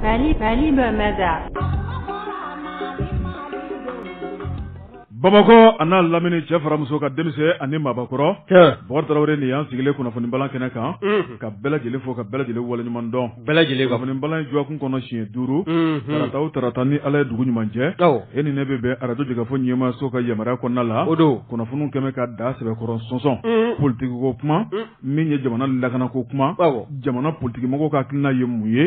Mali Bamada. Bamako ana lamini cɛ faramuso ka denmisɛn ani mabakɔrɔ Bɔkari Tarawele ni y'an sigilen kunnafoni balan kɛnɛ kan ka bɛɛ lajɛlen fo ka bɛɛ lajɛlen waleɲuman dɔn bɛɛ lajɛlen kunnafoni balan jɔkun kɔnɔ siɲɛ 5 tarata o tarata ni Ala ye dugu ɲuman jɛ e ni ne bɛ bɛn radio Jigafo ɲɛma so ka yamaruya kɔnɔna la kunnafoniw kɛmɛ ka da sɛbɛkɔrɔ sɔnsɔn politique ko kuma min ye jamana lakana ko kuma jamana politique mɔgɔw ka hakilina ye mun ye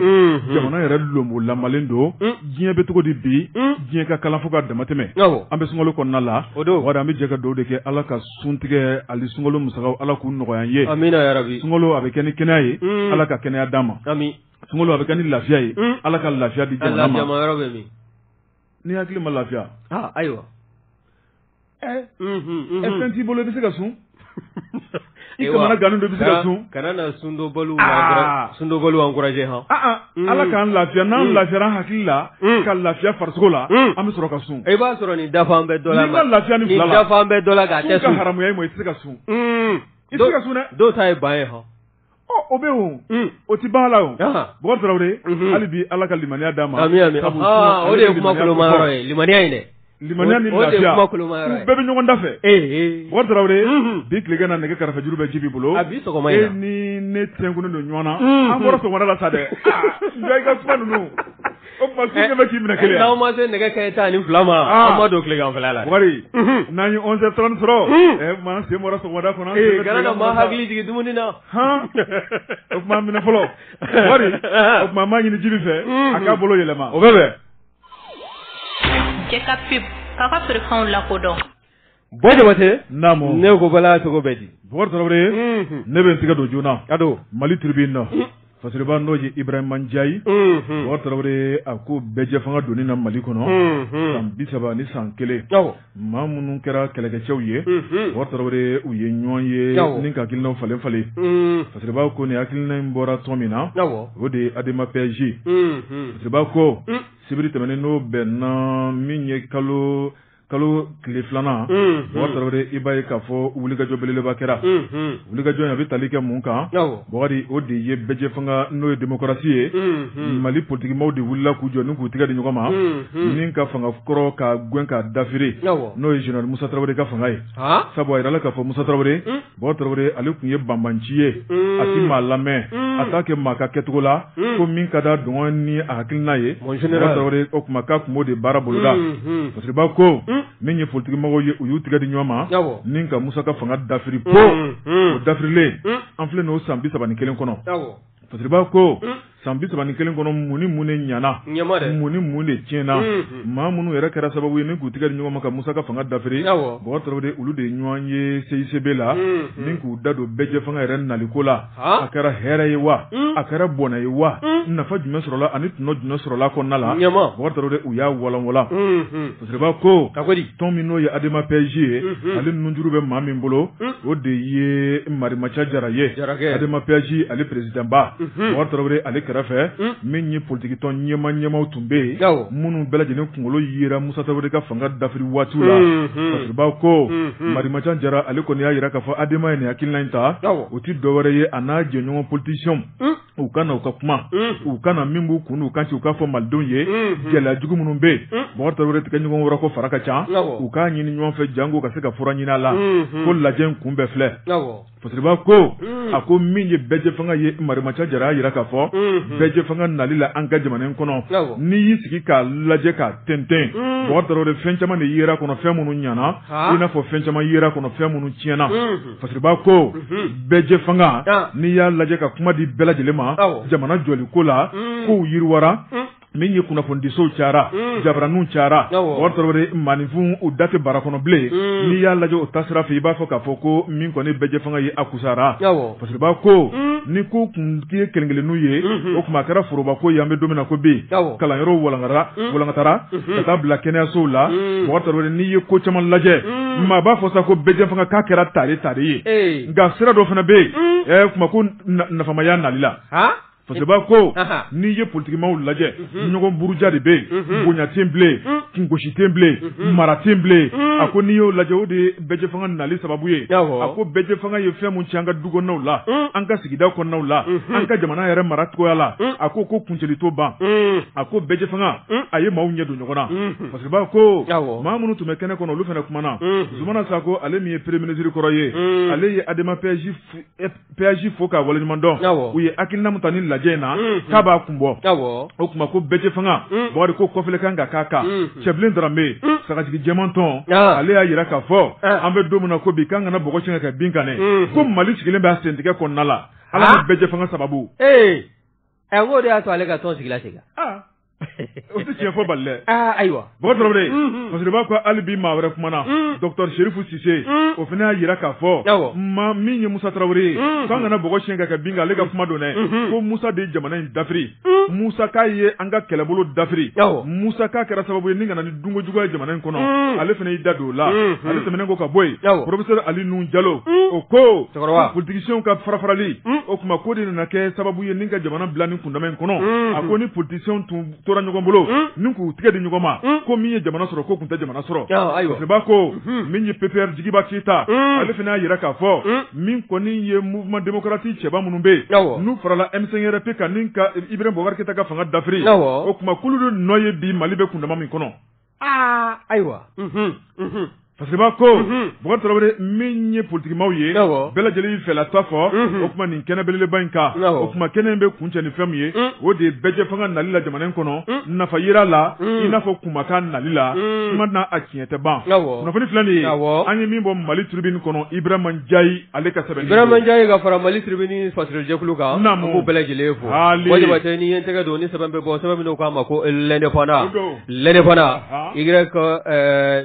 jamana yɛrɛ lombo lamalen don diɲɛ bɛ cogo di bi diɲɛ ka kalan fo ka damatɛmɛ an bɛ sunkalo kɔnɔna la wada an bɛ jɛ ka dugawu de kɛ Ala ka suntigɛ ali sunkalo musakaw Ala k'u nɔgɔya ye amina ya rabi sunkalo a bɛ kɛ ni kɛnɛya ye Ala ka kɛnɛya d'an ma amin sunkalo a bɛ kɛ ni lafiya ye Ala ka lafiya di jamana ma ni hakili ma lafiya ayiwa fɛn t'i bolo i bɛ se ka sun i kamana gannen do i bɛ se ka sun kana na sundobaliw encourager Ala k'an lafiya n'an lafiyara hakili la ka lafiya farisogo la an bɛ sɔrɔ ka sun i b'a sɔrɔ nin dafa an bɛɛ dɔ la ni ma lafiya ni fila la ni dafa an bɛɛ dɔ la k'a tɛ sun ka haramuya i ma i tɛ se ka sun i tɛ se ka sun dɛ dɔw ta ye ban ye o bɛ wo o ti ban la o Bɔkari Tarawele hali bi Ala ka limaniya d'an ma amin amin o de ye kuma koloma yɔrɔ ye limaniya in dɛ limaniya ni lafiya u bɛɛ bɛ ɲɔgɔn da fɛ Bɔkari Tarawele bi tilegan na nɛgɛ kɛrɛfɛ juru bɛ ji b'i bolo e ni ne tɛnkunnen don ɲɔgɔn na an bɔra sɔgɔmada la sa dɛ nka i ka kuma ninnu o tuma su ɲɛ bɛ k'i minɛ kelen n'aw ma se nɛgɛ kaɲɛ 12 ma an ma don tileganfɛla la Bɔkari n'an ye 11h30 sɔrɔ maa sen bɔra sɔgɔmada kɔnɔ kana na maa hakili jigin dumuni na o tuma minɛ fɔlɔ Bɔkari o tuma maa ɲini ji fɛ a k'a bolo yɛlɛma o bɛ bɛn Jɛka pip k'a ka feerefɛnw lakodɔn Bɔ Jabate naamu ne ko bala cogo bɛ di Bɔkari Tarawele ne bɛ n siga don joona Mali tribune na fasiriba n'o ye Ibrahima Ndiaye Bɔkari Tarawele a ko bɛɛjɛ fanga donni na Mali kɔnɔ san 30 ni san 1 maa minnu kɛra kɛlɛkɛcɛw ye Bɔkari Tarawele u ye ɲɔgɔn ye ni ka hakilinaw falen falen fasiriba ko nin hakilina in bɔra tɔn min na o de ye Adema PSG fasiriba ko sibiri tɛmɛnen n'o bɛnna min ye kalo tile filanan Bɔkari Tarawele i b'a ye k'a fɔ wulikajɔ belebeleba kɛra wulikajɔ in a bɛ tali kɛ mun kan Bɔkari o de ye bɛɛjɛ fanga n'o ye démocratie ye Mali politique maaw de wulila k'u jɔ ni k'u tigɛ di ɲɔgɔn ma ni ka fanga kɔrɔ ka gɛn ka dafiri n'o ye général Musa Tarawele ka fanga ye sabu a yirala k'a fɔ Musa Tarawele Bɔkari Tarawele ale tun ye banbanci ye a ti maa lamɛn a t'a kɛ maa ka kɛcogo la ko min ka da dɔngɔ ni a hakilina ye Bɔkari Tarawele o tuma k'a tun b'o de baara boloda parce que b'a ko min ye politique mɔgɔw ye u y'u tigɛ di ɲɔgɔn ma ni ka Musa ka fanga dafiri po o dafirilen an filɛ n'o san 31 kɔnɔ parce que b'a ko san 31 kɔnɔ mun ni mun de ɲana mun ni mun de tiɲɛna maa minnu yɛrɛ kɛra sababu ye ni k'u tigɛ di ɲɔgɔn ma ka Musa ka fanga dafiri Bɔkari Tarawele olu de ye ɲɔgɔn ye CICB la ni k'u da don bɛɛjɛ fanga yɛrɛ naliko la a kɛra hɛrɛ ye wa a kɛra bɔnɛ ye wa nafa jumɛn sɔrɔla ani tɔnɔ jumɛn sɔrɔla kɔnɔna la Bɔkari Tarawele u y'a walanwalan parce que b'a ko tɔn min n'o ye Adema PSG ye ale nunjuru bɛ maa min bolo o de ye Marimaca Jara ye Adema PSG ale président ba Bɔkari Tarawele ale kɛrɛfɛ min ye politique tɔn ɲɛmaw tun bɛ yen minnu bɛɛ lajɛlen kunkolo yera Musa Tarawele ka fanga dafiri waatiw la parce que b'a ko Marimaca Jara ale kɔni y'a yira k'a fɔ Adema ye nin hakilina in ta o ti dɔwɛrɛ ye a n'a jɛɲɔgɔn politiciens u ka na u ka kuma u ka na min b'u kun n'u kan ci u k'a fɔ malidenw ye gɛlɛya jugu minnu bɛ yen Bɔkari Tarawele tigɛ ɲɔgɔn wɛrɛ ko fara ka ca u k'a ɲini ɲɔgɔn fɛ jango ka se ka fura ɲini a la ko lajɛ in kun bɛɛ filɛ parce que b'a ko a ko min ye bɛɛjɛ fanga ye Marimaca Jara y'a yira k'a fɔ bɛɛjɛ fanga nali la an ka jamana in kɔnɔ n'i y'i sigi k'a lajɛ k'a tɛntɛn Bɔkari Tarawele fɛn caman de yera kɔnɔ fɛn minnu ɲana i n'a fɔ fɛn caman yera kɔnɔ fɛn minnu tiɲɛna parce que b'a ko bɛɛjɛ fanga n'i y'a lajɛ ka kuma di bɛɛ lajɛlen ma jamana jɔliko la kow yiriwara min ye kunnafonidisow cayara jabaraninw cayara Bɔkari Tarawele maaninfin u da tɛ bara kɔnɔ bilen n'i y'a lajɛ o taasira fɛ i b'a fɔ k'a fɔ ko min kɔni bɛɛjɛ fanga ye a kusara parce que b'a ko ni ko kun ye kelen-kelenninw ye o tuma a kɛra forobako ye an bɛ don min na ko bi kalanyɔrɔw walankatara ka taa bila kɛnɛyasow la Bɔkari Tarawele n'i ye ko caman lajɛ maa b'a fɔ sa ko bɛɛjɛ fanga k'a kɛra tare ye nka sira dɔ fana bɛ yen kuma ko nafamaya nali la parce que ba ko ni ye politique maw lajɛ ɲɔgɔn buruja de be bonya temble kingoshi temble mara temble ako ni yo lajɛ o de bɛjɛ fanga nali sababu ye ako bɛjɛ fanga ye fɛn mun ci an ka dukɔnɔnaw la an ka sigida kɔnɔnaw la an ka jamana yɛrɛ mara cogoya la ako ko kuncɛli to ban ako bɛjɛ fanga a ye maaw ɲɛ don ɲɔgɔn na parce que ba ko maa minnu tun bɛ kɛnɛ kɔnɔ olu fana kumana Zumana Sako ale min ye premier ministre kɔrɔ ye ale ye Adama PAJ fo ka waleɲuman dɔn u ye hakilina min ta ni lajɛ in na k'a b'a kun bɔ o kuma ko bɛjɛ fanga Bakari ko kɔfɛle kan ka k'a kan Cɛbilen Darambe sagajigi jɛman tɔn ale y'a yira k'a fɔ an bɛ don min na ko bi k'an kana bɔgɔ siɲɛ ka bin kan dɛ ko Mali sigilen bɛ a sentigɛ kɔnɔna la ala ni bɛjɛ fanga sababu ŋo de y'a to ale ka tɔn sigila segin o tɛ tiɲɛ fɔ bali dɛ ayiwa Bakari Traoré parce que b'a ko hali bi maa wɛrɛ kumana Dr Sherifu Sise o fana y'a yira k'a fɔ min ye Musa Traoré k'an kana bɔgɔ siɲɛ ka bin kan ale ka kuma don dɛ ko Musa de ye jamana in dafiri Musa k'a ye an ka kɛlɛbolo dafiri Musa k'a kɛra sababu ye ni kana ni dunko juguya ye jamana in kɔnɔ ale fana y'i da don o la ale tɛmɛnen ko ka bɔ yen professeur Ali Nuhu Jalo o ko politiciens ka farafarali o kuma ko de nana kɛ sababu ye ni ka jamana bila ni kundama in kɔnɔ a ko ni politiciens tun tora ɲɔgɔn bolo ni k'u tigɛ di ɲɔgɔn ma ko min ye jamana sɔrɔ ko tun tɛ jamana sɔrɔ parce que b'a ko min ye PPR Jigiba Keyita ale fana y'a yira k'a fɔ min kɔni ye mouvement démocratique cɛba minnu bɛ yen n'u farala M5RP kan ni ka Ibrahim Boubacar Keïta ka fanga dafiri o kuma k'olu de nɔ ye bi Mali bɛ kundama min kɔnɔ ayiwa parce que b'a ko Bakari Traoré min ye politique maw ye bɛɛ lajɛlen y'i fɛla ta fɔ o kuma nin kɛnɛ belebeleba in kan o kuma kɛnɛ in bɛ kuncɛ ni fɛn min ye o de ye bɛjɛ fanga nali la jamana in kɔnɔ nafa yira la i n'a fɔ kumakan nali la kuma na a tiɲɛ tɛ ban kunnafoni filɛ nin ye an ye min bɔ Mali tribune kɔnɔ Ibrahima Ndiaye ale ka sɛbɛnni Ibrahima Ndiaye ka fara Mali tribune fasilejɛkulu kan an b'u bɛɛ lajɛlen fo o jabatɛ ni ye n tɛgɛ don ni sɛbɛn bɛ bɔ sɛbɛn min k'a ma ko l'indépendant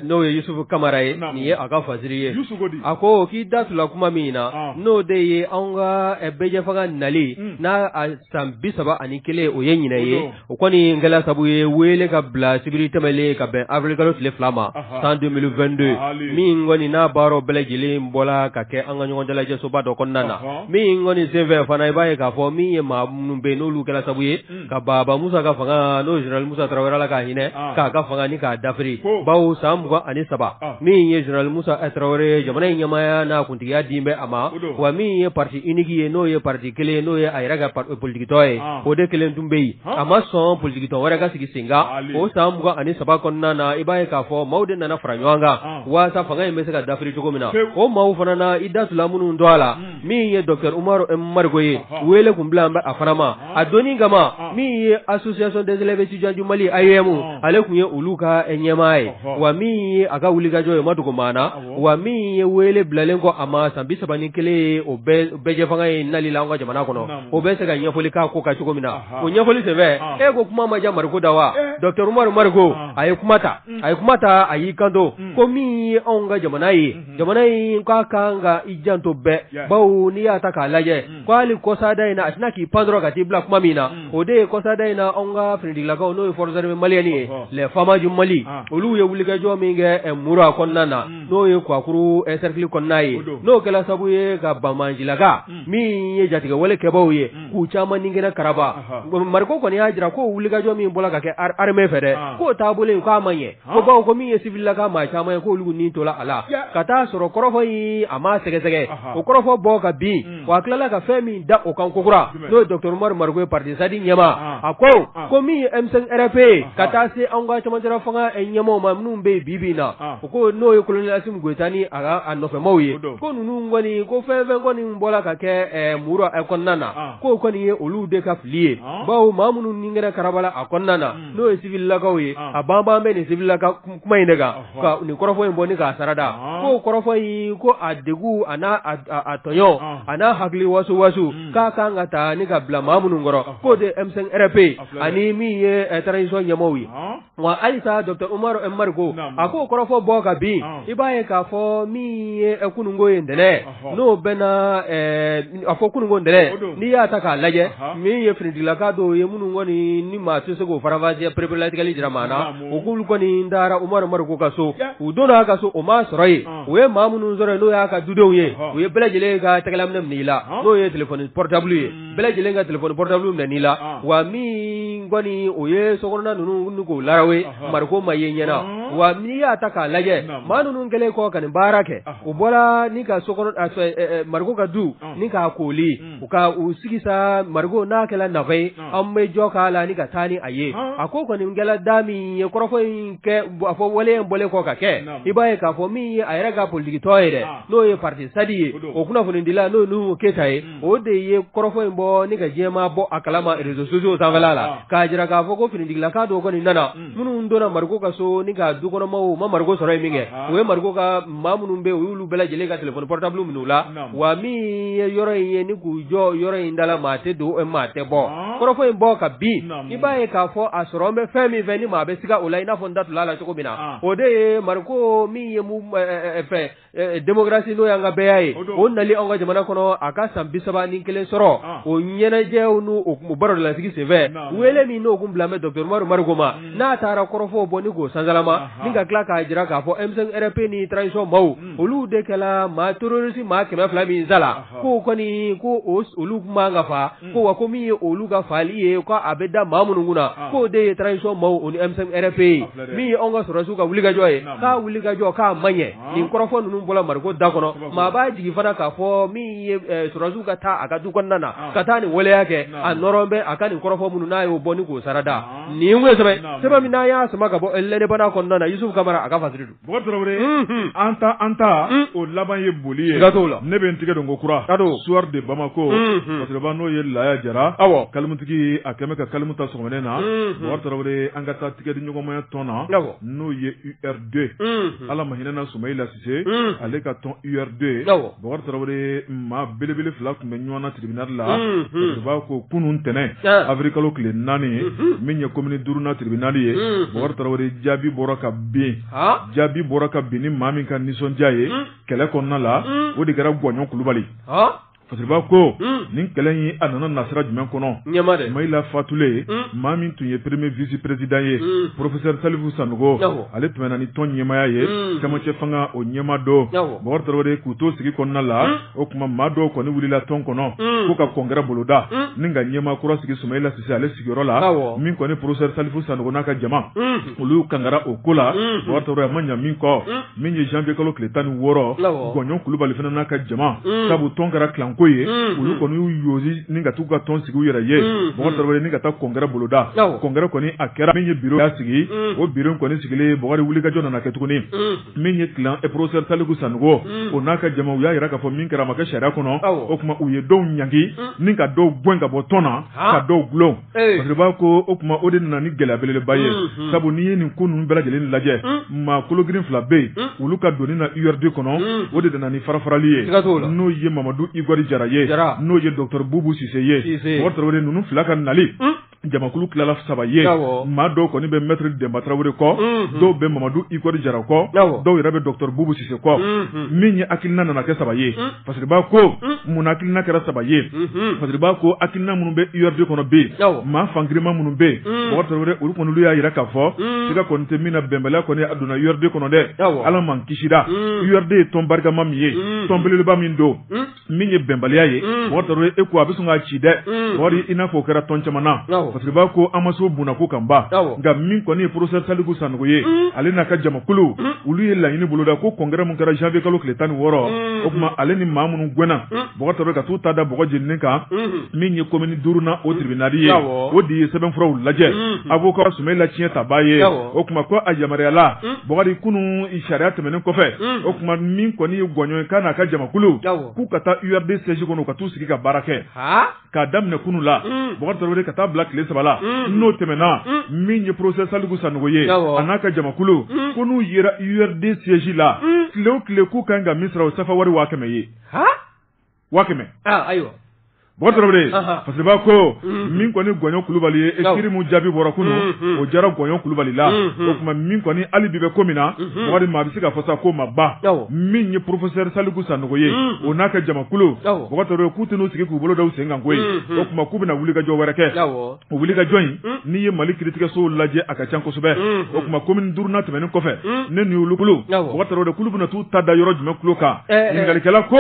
n'o ye Yusufu Kamara ye nin ye a ka fasiri ye a ko k'i da tula kuma min na n'o de ye an ka bɛjɛ fanga nali n'a san 31 o ye ɲinɛ ye o kɔni kɛla sabu ye wele ka bila sibiri tɛmɛlen ka bɛn avril kalo tile 2 ma san 2022 min kɔni n'a baaraw bɛɛ lajɛlen bɔla ka kɛ an ka ɲɔgɔn dalajɛsoba dɔ kɔnɔna na min kɔni senfɛ fana i b'a ye k'a fɔ min ye maa minnu bɛ yen n'olu kɛla sabu ye ka Baba Musa ka fanga n'o général Musa Traoré la ka hinɛ k'a ka fanga ni k'a dafiri bawo san 23 min ye général Musa Traoré jamana in ɲɛmaaya n'a kuntigiya din bɛ a ma wa min ye parti unique ye n'o ye parti kelen n'o ye a yɛrɛ ka politique tɔ ye o de kelen tun bɛ yen a ma sɔn politique tɔ wɛrɛ ka sigi sen kan o san 23 kɔnɔna na i b'a ye k'a fɔ maaw de nana fara ɲɔgɔn kan waasa fanga in bɛ se ka dafiri cogo min na o maaw fana na i da tula minnu to a la min ye Dr Umaru Marigo ye wele kun bila an bɛ a fana ma a donni kama min ye association des élèves étudiants du Mali AEM ale kun ye olu ka ɲɛmaa ye wa min ye a ka wulikajɔ ye ma dogo maana wa min ye wele bilalen kɔ a ma san 31 o bɛjɛ fanga ye nali la an ka jamana kɔnɔ o bɛ se ka ɲɛfɔli k'a ko ka cogo min na o ɲɛfɔli senfɛ ko kuma ma ja Marigo da wa Dr Umaru Marigo a ye kuma ta a y'i kanto ko min ye anw ka jamana ye jamana in k'a kan ka i janto bɛɛ bawo n'i y'a ta k'a lajɛ ko hali kɔsada in na a tɛna k'i pan dɔrɔn ka t'i bila kuma min na o de ye kɔsada in na anw ka finitigilakaw n'o ye forces armées maliennes ye les femmes du Mali olu ye wulikajɔ min kɛ Mura kɔnɔna na n'o ye Kwakuru cercle kɔnɔna ye n'o kɛla sabu ye ka Bamanjilaka min ye jatigɛ wale kɛbaaw ye k'u caman ni kɛnɛ karaba Marigo kɔni y'a jira ko wulikajɔ min bɔla ka kɛ armée fɛ dɛ k'o taabolo in k'a ma ɲɛ ko bawo ko min ye civililaka maa caman ye k'olu nin tola a la ka taa sɔrɔ kɔrɔfɔ in a ma sɛgɛsɛgɛ o kɔrɔfɔ bɔ ka bin wa a tilala ka fɛn min da o kan kokura n'o ye Dr Umaru Marigo ye parti sadi ɲɛma a ko min ye M5RP ka taa se an ka camancɛla fanga ɲɛmaw ma minnu bɛ yen bi na o ko n'o ye colonel Assimi Goïta ni a nɔfɛmaw ye ko ninnu kɔni ko fɛn kɔni bɔla ka kɛ Mura kɔnɔna na k'o kɔni ye olu de ka fili ye bawo maa minnu ni kɛnɛ karabala a kɔnɔna na n'o ye civililakaw ye a banban bɛ nin civililaka kuma in de kan ka nin kɔrɔfɔ in bɔ ni k'a sarada k'o kɔrɔfɔ in ko a degu a n'a a tɔɲɔ a n'a hakili waso k'a kan ka taa ni ka bila maa minnu kɔrɔ k'o de M5RP ani min ye transition ɲɛmaaw ye wa halisa Dr Umaru Marigo a k'o kɔrɔfɔ bɔ ka bin i b'a ye k'a fɔ min ye kununko ye ntɛnɛn n'o bɛna a fɔ kununko ntɛnɛn n'i y'a ta k'a lajɛ min ye finitigilaka dɔw ye minnu kɔni ni maa tɛ se k'o faranfasiya pereperelatigɛli dira maa na o k'olu kɔni dara Umaru Mariko ka so u donna ka so o ma sɔrɔ yen u ye maa minnu sɔrɔ yen n'o y'a ka dudenw ye u ye bɛɛ lajɛlen ka tɛgɛlaminɛ minɛ i la n'o ye téléphone portable ye bɛɛ lajɛlen ka téléphone portable minɛ i la wa min kɔni o ye sokɔnɔna ninnu k'o larawe Mariko ma ye ɲɛna wa n'i y'a ta k'a lajɛ maa ninnu kɛlen kɔ ka nin baara kɛ u bɔra ni ka sokɔnɔ Mariko ka du ni k'a koli u ka u sigi sa Mariko n'a kɛla nafa ye an bɛ jɔ k'a la ni ka taa ni a ye a ko kɔni kɛla da min ye kɔrɔfɔ in kɛ a fɔ wale in bɔlen kɔ ka kɛ i b'a ye k'a fɔ min ye a yɛrɛ ka politikitɔ ye dɛ n'o ye parti sadi ye o kunnafonidila n'o Nuhu Keyita ye o de ye kɔrɔfɔ in bɔ ni ka diɲɛma bɔ a kalama réseaux sociaux sanfɛla la k'a jira k'a fɔ ko finitigilaka dɔw kɔni nana minnu donna Mariko ka so ni ka dukɔnɔmaw ma Mariko sɔrɔ ye min kɛ o ye Mariko ka maa minnu bɛ u y'olu bɛɛ lajɛlen ka téléphone portable minɛ u la wa min ye yɔrɔ in ye ni k'u jɔ yɔrɔ in dala maa tɛ don maa tɛ bɔ kɔrɔfɔ in bɔ ka bin i b'a ye k'a fɔ a sɔrɔ an bɛ fɛn min fɛ ni maa bɛ siga o la i n'a fɔ n da tula la cogo min na o de ye Mariko min ye démocratie n'o y'an ka bɛɛ ye o nali an ka jamana kɔnɔ a ka san 31 sɔrɔ o ɲɛnajɛw n'o baro de lasigi senfɛ wele min n'o kun bila mɛ Dr Umaru Mariko ma n'a taara kɔrɔfɔw bɔ ni k'o sansalama ni ka tila k'a jira k'a fɔ M5 ni transition maaw olu de kɛla maa terroriste maa 200 min sala ko kɔni ko olu kuma ka fa ko wa ko min ye olu ka faali ye ko a bɛ da maa minnu kunna k'o de ye transition maaw o ni M5 min ye anw ka sɔrɔsiw ka wulikajɔ ye k'a wulikajɔ k'a man ɲɛ nin kɔrɔfɔ ninnu bɔra Mariko da kɔnɔ maa b'a jigi fana k'a fɔ min ye sɔrɔsiw ka taa a ka du kɔnɔna na ka taa nin waleya kɛ a nɔrɔ bɛ a ka nin kɔrɔfɔ minnu n'a y'o bɔ ni k'o sarada nin ye sɛbɛn min n'a y'a sama ka bɔ lɛnɛbana kɔnɔna na Yusufu Kamara a ka fasiri don Bɔkari Tarawele an ta o laban ye boli ye ne bɛ n tigɛ don ko kura soir de Bamako parce n'o ye Laya Jara kalimutigi a kɛmɛ ka kalimu ta sɔgɔmɛnɛ na Bɔkari Tarawele an ka taa tigɛ di ɲɔgɔnmaya tɔn na n'o ye UR2 Ala ma hinɛna Sumayila Sise ale ka tɔn UR2 Bɔkari Tarawele maa belebele fila tun bɛ ɲɔgɔn na tribunal la b'a ko kunun tɛnɛn avril kalo tile 4 min ye commune 5 na tribunal ye Bɔkari Tarawele jaabi bɔra ka bin ni maa min ka nisɔndiya ye kɛlɛ kɔnɔna la o de kɛra Gɔɲɔn Kulubali Fasiriba ko nin kɛlɛ in a nana nasira jumɛn kɔnɔ Sumayila fatulen maa min tun ye premier vice président ye professeur Salifu Sanogo ale tɛmɛna ni tɔn ɲɛmaya ye camancɛ fanga o ɲɛma dɔ Bɔkari Tarawele k'u to sigi kɔnɔna la o tuma maa dɔw kɔni wulila tɔn kɔnɔ ko ka congrès boloda ni ka ɲɛma kura sigi Sumayila Sise ale sigiyɔrɔ la min kɔni professeur Salifu Sanogo n'a ka jama olu kangara o ko la Bɔkari Tarawele a ma ɲa min kɔ min ye janvier kalo tile 16 Gɔɲɔn Kulubali fana n'a ka jama sabu tɔn kɛra ko ye olu kɔni y'u yosi ni ka t'u ka tɔn sigi u yɛrɛ ye Bɔkari Tarawele ni ka taa congrès boloda congrès kɔni a kɛra min ye bureau y'a sigi o bureau kɔni sigilen Bɔkari wulikajɔ nana kɛ tuguni min ye clan professeur Salifu Sanogo o n'a ka jama u y'a yira k'a fɔ min kɛra a ma kɛ sariya kɔnɔ o tuma u ye dɔw ɲangi ni ka dɔw gɛn ka bɔ tɔn na ka dɔw gulon parce que b'a ko o tuma o de nana ni gɛlɛya belebeleba ye sabu n'i ye nin ko ninnu bɛɛ lajɛlen lajɛ maa kologirin fila bɛ yen olu ka donni na URD kɔnɔ o de nana ni farafarali ye n'o ye Mamadu Igori Jara ye n'o ye Dr Bubu Sise ye Bɔkari Tarawele ninnu fila ka nali jamakulu tilala 3 ye maa dɔw kɔni bɛ maître Demba Tarawele kɔ dɔw bɛ Mamadu Igori Jara kɔ dɔw yɛrɛ bɛ Dr Bubu Sise kɔ min ye hakilina nana kɛ 3 ye parce que b'a ko mun hakilina kɛra 3 ye parce que b'a ko hakilina minnu bɛ URD kɔnɔ bɛ yen maa fangirima minnu bɛ yen Bɔkari Tarawele olu kɔni olu y'a yira k'a fɔ siga kɔni tɛ min na bɛnbaliya kɔni a donna URD kɔnɔ dɛ Ala man kisira URD ye tɔn barikama min ye tɔn belebeleba min don min ye bɛnbaliya ye Bɔkari Tarawele e ko a bɛ sɔn k'a ci dɛ Bɔkari i n'a fɔ o kɛra tɔn caman na parce que b'a ko an ma se o bunako kan ba nka min kɔni ye professeur Salifu Sanogo ye ale n'a ka jamakulu olu ye laɲini boloda ko congrès mun kɛra janvier kalo tile 16 o tuma ale ni maa minnu gɛnna Bɔkari Tarawele ka t'u ta da bɔgɔ jeninen kan min ye commune 5 na o tribunal ye o de ye sɛbɛnfuraw lajɛ avocat Sumayila tiɲɛ ta b'a ye o tuma ko a yamaruyala Bɔkari kunun sariya tɛmɛnen kɔfɛ o tuma min kɔni ye Gɔɲɔn ye k'a n'a ka jamakulu k'u ka taa URD siège kɔnɔ ka t'u sigi ka baara kɛ k'a daminɛ kunun la Bɔkari Tarawele ka taa bila tile 3 la n'o tɛmɛna min ye professeur Salifu Sanogo ye a n'a ka jamakulu ko n'u yera URD siège la tile o tile k'u kan ka min sara o safa wari 100,000 ye 100,000 ayiwa Botre parce que ba ko min ko ni gonyo kulubali e kiri mu jabi bora kunu o jara gonyo kulubali la o kuma min ko ni ali bibe komina wari ma bisika fosa ko mabba min ni professeur Saliku Sanogo ye o naka jama kulu botre kutunu sigi ku bolo daw senga ngoy o kuma kubina wuli ga jo wereke o wuli ga join ni ye mali critique so laje aka chan ko sube o kuma commune durna temen ko fe ne ni ulukulu botre de kulubuna tu tada yoro juma kuluka ngali kala ko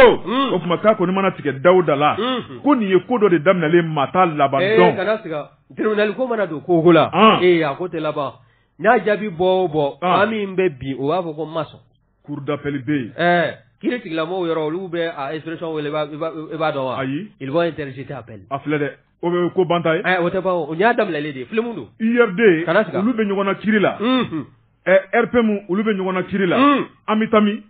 o kuma ka ko ni mana tike dawda la ko ni ye kodo de damnale mata labandon kana siga tribunal ko mana do ko hula a ko te laba na jabi bo ami mbe bi o wa ko maso cour d'appel B kiri tigla mo yoro lube a expression wele ba do wa ils vont interjeter appel aflede o be ko bantay o te ba o nya damnale de flemundo IRD lube nyona kirila RPM ulube nyona kirila amitami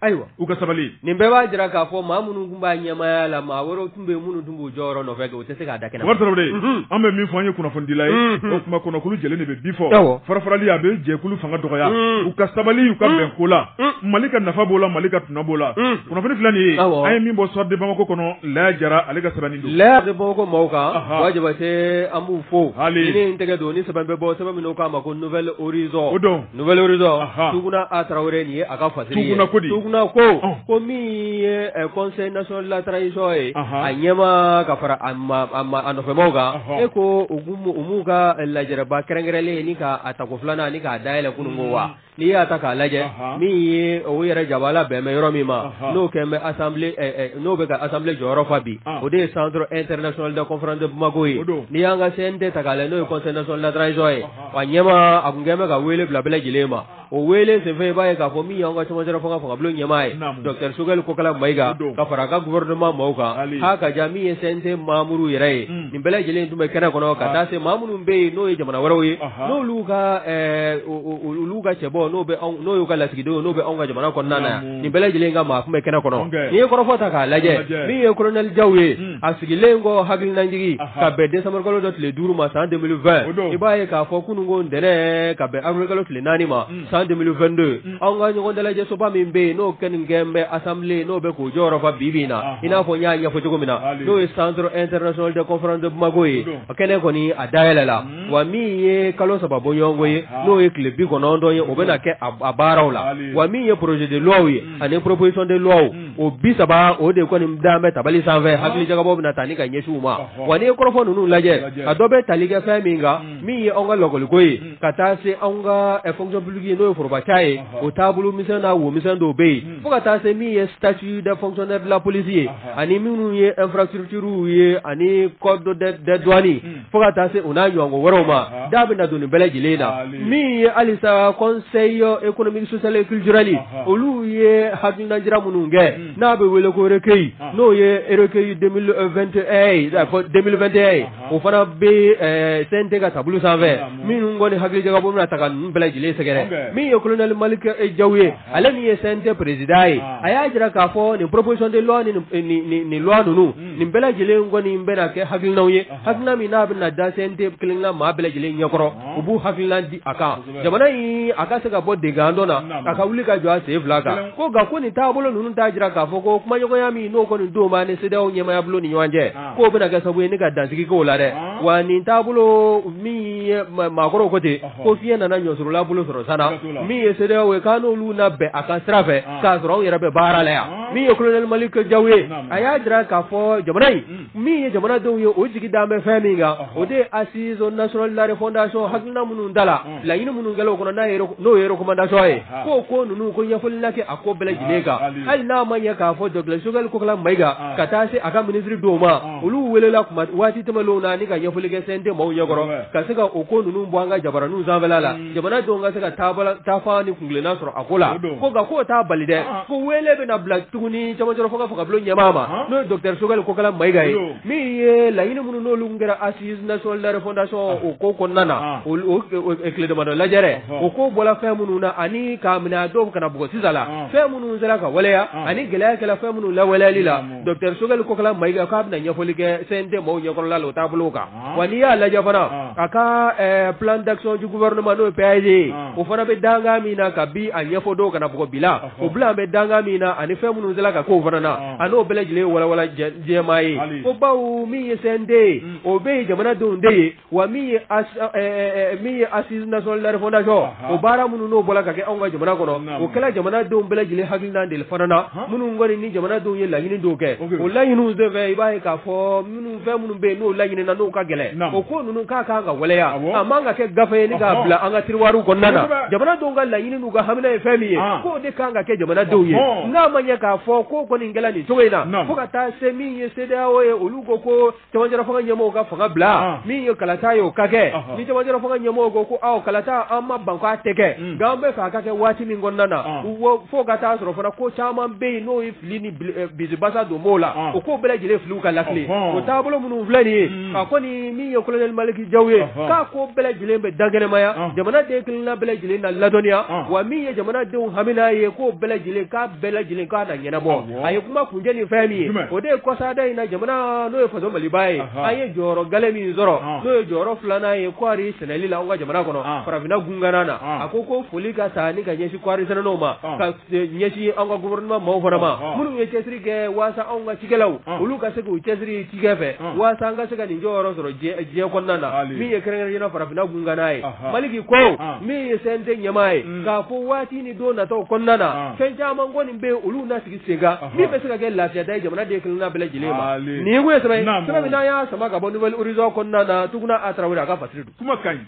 aywa uka sabali nimbe ba jira ka fo mamunu gumba nyama yala ma woro tumbe munu tumbu joro no vega o te se ka dakena warta de ambe mi fanye kuna fondila o kuma kuna kulu jele ne be before farfarali ya be je kulu fanga doya uka sabali uka ben kula malika nafa bola malika tunabola kuna fani flani ay mi bo sorde ba ko kono la jara alega sabani do la de bo ko mauka wajiba te ambu fo ni intege do ni sabambe bo sabami no ka ma ko nouvelle horizon tuguna a Traoré ni aka fasiri tuguna ko mi conseil national de la transition anyama ka fara amma anofe moga ko umuga la jaraba kerengrele ni ka atako flana ni ka daile kunungowa ni ya taka laje mi o yere jabala be me yoro mi ma no ke me assemblée no be ka assemblée joro fabi o de centre international de conférence de Bamako ni anga sende takale no conseil national de la transition anyama akungeme ka wele bla bla jilema o wele se fe baye ka fo mi yanga chama jara fonga fonga blo nyamae Dr Sugal ko kala maiga ka fara ka gouvernement mauka haka jami sente mamuru yere ni bela jile ndume kana kono ka tase mamunu mbe no ye jamana warawe no luga chebo no be no yo kala sigido no be onga jamana kono nana ni bela jile nga ma kuma kana kono ni ko fota ka laje mi ye colonel Jawwe asigilengo hagil nanjigi ka be December ko dot le duru ma san 2020 ibaye ka fo kunungo ndene ka be avril ko le nani ma 2022 anga nyogo ndala je soba mimbe no ken ngembe assemblée no be ko joro fa bibina ina fo nya fo jogomina no centre international de conférence de Bamako kene ko ni adayela la wa mi ye kalo sababu nyongo ye no e club bi ko nondo ye obena ke abarawla wa mi ye projet de loi ye ane proposition de loi o bisaba o de ko ni mdambe tabali 120 hakli jaga bobu na tanika nyeshuma wa ni ko fo nunu laje adobe taliga faminga mi ye onga logol koyi katase onga e fonction publique no forba chaye o tabulu misana wo misando be fuka tase mi ye statut de fonctionnaire de la police ani minu ye infrastructure ye ani code de douane fuka tase una nyongo woroma dabe na doni bele jilena mi ye alisa conseil économique social et culturel olu ye hadina jira mununge na be wele ko recueil no ye recueil 2021 o fana be sente ga tabulu 120 minu ngoni hagli jaga bomna taka bele jile segere mi ye colonel Malik Jawwe alani ye sente président aya jira ka fo ni proposition de loi ni loi nunu ni bele jile ngoni mbena ke hagli nawye hagna mi na bina da sente klinga ma bele jile nyakoro ubu hagli di aka jamana yi aka sega bodde gandona aka wuli ka jwa save laka ko ga ko ni tabulo nunu ta jira ka fo ko kuma nyoko yami no ko ni do ma ne sede o nyema ya bulo ni nyanje ko bina ga sabu ni ga dansiki ko la de wa ni tabulo mi ma koro ko te ko fiye na nyo suru la bulo suru sana mi ye sede o kanu lu na be aka strafe ka suru yera be bara la ya mi ye colonel Malik Jawwe aya jira ka fo jamana yi mi ye jamana do yo o jigi da me faminga o de assise national la fondation hakna munun dala la yin munun galo ko na yero no yero recommandation e ko nunu ko yafulla ke akko bele jilega hal na man ya ka fo Dr Sugal ko kala maiga katase aka ministry doma ulu welela kuma wati temalo na ni ga yafulle ke sente mo yagoro kasika o ko nunu mbwanga jabara nu zanvelala jamana do nga saka tabala tafani kungle na soro akola ko ga ko ta balide ko wele be na black tuguni chama joro foka foka blo nyamama no Dr Sugal ko kala maiga e mi ye la yin munun no lungera assise national la fondation o ko nana o ekle de mado la jere o ko bola femununa ani kamina do kana bugo sizala femunu zala ka waleya ani gela kala femunu la wala lila Dr Sugal ko kala maiga ka na nyafolike sente mo nyakoro la lo tabloka wani ya la jafana aka plan d'action du gouvernement no PAG o fana be danga mina ka bi anya fodo kana bugo bila o bla be danga mina ani femunu minnu sela ka ko fana na an'o bɛɛ lajɛlen walawala jɛma ye ko bawo min ye CND o bɛɛ ye jamanadenw de ye wa min ye assise nationale de refondation o baara minnu n'o bɔra ka kɛ anw ka jamana kɔnɔ o kɛla jamanadenw bɛɛ lajɛlen hakilina de fana na minnu kɔni ni jamanadenw ye laɲini dɔw kɛ o laɲiniw de fɛ i b'a ye k'a fɔ fɛn minnu bɛ yen n'o laɲini na n'o ka gɛlɛn o ko ninnu k'a kan ka waleya a man ka kɛ gafe ye ni k'a bila an ka tiroiru kɔnɔna na jamanadenw ka laɲini n'u ka hamina ye fɛn min ye k'o de kan ka kɛ jamanadenw ye n'a ma ɲɛ k'a fɔ ko kɔni kɛla nin cogo in na fo ka taa se min ye CEDEAO ye olu ko cɛmancɛ fanga ɲɛmɔgɔw ka fanga bila min ye kalata ye o ka kɛ ni cɛmancɛ fanga ɲɛmɔgɔw ko aw kalata an ma ban k'a tɛ kɛ nka an bɛ fɛ a ka kɛ waati min kɔnɔna na fo ka taa sɔrɔ fana ko caman bɛ yen n'o ye fili ni bisibasa don b'o la o ko bɛɛ lajɛlen filiw ka lafili o taabolo minnu filɛ nin ye a kɔni min ye colonel Maliki Jaw ye k'a ko bɛɛ lajɛlen bɛ dangɛnɛmaya jamanaden kelenna bɛɛ lajɛlen na ladɔnniya wa min ye jamanadenw hamina ye k'o bɛɛ lajɛlen k'a bɛɛ lajɛlen k'a na ɲɛnabɔ a ye kuma kuncɛ ni fɛn min ye o de ye kɔsada in na jamana n'o ye faso Maliba ye an ye jɔyɔrɔ gale min sɔrɔ n'o ye jɔyɔrɔ filanan ye kɔɔri sɛnɛli la an ka jamana kɔnɔ farafinna gungana na a ko foli ka taa ni ka ɲɛsin kɔɔri sɛnɛlaw ma ka ɲɛsin an ka gouvernement maaw fana ma minnu ye cɛsiri kɛ waasa anw ka cikɛlaw olu ka se k'u cɛsiri cikɛ fɛ waasa an ka se ka nin jɔyɔrɔ sɔrɔ diɲɛ kɔnɔna na min ye kɛrɛnkɛrɛnnenya farafinna gungana ye Maliki ko min ye CNT ɲɛmaa ye k'a fɔ waati ni don nataw kɔnɔna na fɛn caman kɔni bɛ olu na sigi sen kan min bɛ se ka kɛ lafiyada ye jamanaden kelenna bɛɛ lajɛlen ma nin ye ko ye sɛbɛn sɛbɛn min n'an y'a sama ka bɔ Nouvelle Horizon kɔnɔna na Tuguna A Tarawele a ka fasiri don kuma ka ɲi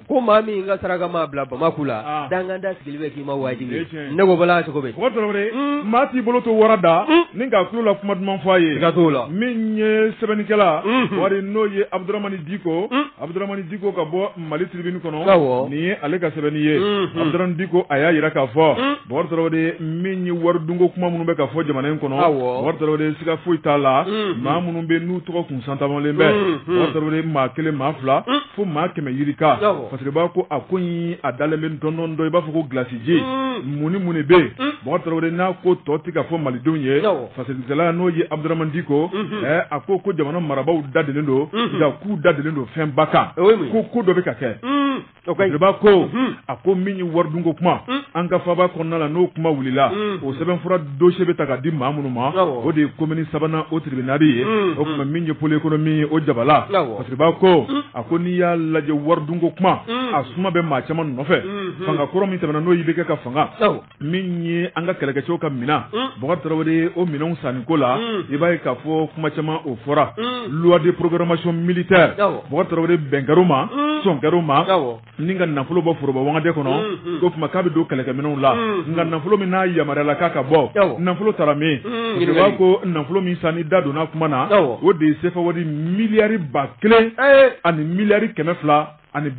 ko maa min ka saraka ma bila Bamako la danganda sigili bɛ k'i ma wajibi ne ko bala cogo bɛ o Tarawele maa t'i bolo to wara da ni ka tulo la kuma duman fɔ a ye ka t'o la min ye sɛbɛnnikɛla wari n'o ye Abdouramani Diko ka bɔ Mali tribune kɔnɔ nin ye ale ka sɛbɛnni ye Abdouramani Diko a y'a yira k'a fɔ Bɔkari Tarawele min ye wari dunko kuma minnu bɛ ka fɔ jamana in kɔnɔ Bɔkari Tarawele siga foyi t'a la maa minnu bɛ n'u tɔgɔ kun santamalen bɛ Bɔkari Tarawele maa kelen maa fila fo maa 100 yirika parce que b'a ko a ko in a dalen bɛ dɔɔnin dɔɔnin i b'a fɔ ko glace ji mun ni bɛ yen Bɔkari Tarawele n'a ko tɔ tɛ ka fɔ malidenw ye fasalikɛla n'o ye Abdouramani Diko a ko jamana marabaaw dadelen don nka k'u dadelen don fɛn ba kan ko dɔ bɛ ka kɛ b'a ko a ko min ye wari dunko kuma an ka faba kɔnɔna la n'o kuma wulila o sɛbɛnfura dossier bɛ ta ka di maa minnu ma o de ye commune 3nan o tribunal ye o kuma min ye pôle économique ye o jabala parce que b'a ko a ko n'i y'a lajɛ wari dunko kuma a suma bɛ maa caman nɔfɛ fanga kɔrɔ min tɛmɛna n'o yi bɛ kɛ ka fanga min ye an ka kɛlɛkɛcɛw ka minan Bɔkari Tarawele o minɛnw sanni ko la i b'a ye k'a fɔ kuma caman o fɔra loi de programmation militaire Bɔkari Tarawele bɛnkɛr'o ma sɔnkɛr'o ma ni ka nafolo bɔ foroba wangade kɔnɔ ko kuma k'a bɛ don kɛlɛkɛminɛnw la nka nafolo min n'a yamaruyala k'a ka bɔ nafolo taara min o b'a ko nafolo min sanni da donna kuma na o de ye CFA wari miliyari 1000 ani miliyari 230 ani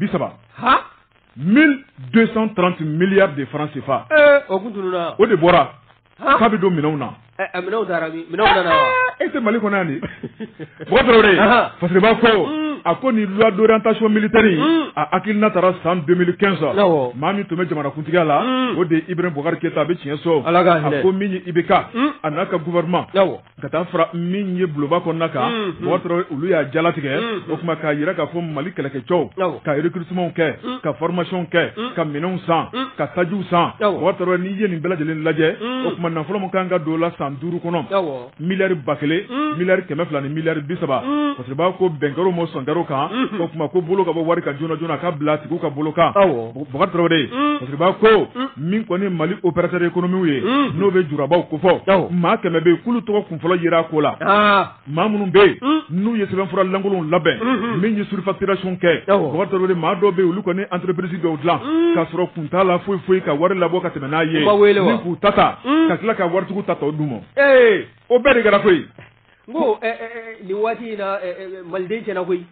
1230 milliards de francs CFA o de bɔra k'a bɛ don minɛnw na minɛnw taara minɛnw nana wa e tɛ Mali kɔnɔ yan de Bɔkari Tarawele parce que b'a fɔ a ko ni loi d'orientation militaire a hakilina taara san 2015 maa min tun bɛ jamanakuntigiya la o de ye Ibrahim Boubacar Keïta a bɛ tiɲɛ sɔn a ko min ye IBK a n'a ka gouvernement ka taa fara min ye buloba kɔnɔna kan Bɔkari Tarawele olu y'a jalatigɛ o tuma k'a jira k'a fɔ Mali kɛlɛkɛcɛw ka recrutement kɛ ka formation kɛ ka minɛnw san ka tajiw san Bɔkari Tarawele n'i ye nin bɛɛ lajɛlen lajɛ o tuma nafolo min kan ka don la san 5 kɔnɔ miliyari 1000 miliyari 200 ni miliyari 30 parce que b'a ko bɛnkɛr'o ma sɔnkɛr'o kan o tuma ko bolo ka bɔ wari kan joona joona k'a bila tigiw ka bolo kan Bɔkari Tarawele parce que b'a ko min kɔni Mali opérateur économique ye n'o bɛ jurabaw ko fɔ maa 100 bɛ yen k'olu tɔgɔ kunfɔlɔ yera a ko la maa minnu bɛ yen n'u ye sɛbɛnfura lankolonw labɛn min ye surfacturation kɛ Bɔkari Tarawele maa dɔw bɛ yen olu kɔni entreprise dɔw dilan k'a sɔrɔ kun t'a la foyi foyi ka wari labɔ ka tɛmɛ n'a ye ni k'u ta ka tila ka waritigiw ta tɔ d'u ma o bɛɛ de kɛra koyi n ko nin waati in na maliden tiɲɛna koyi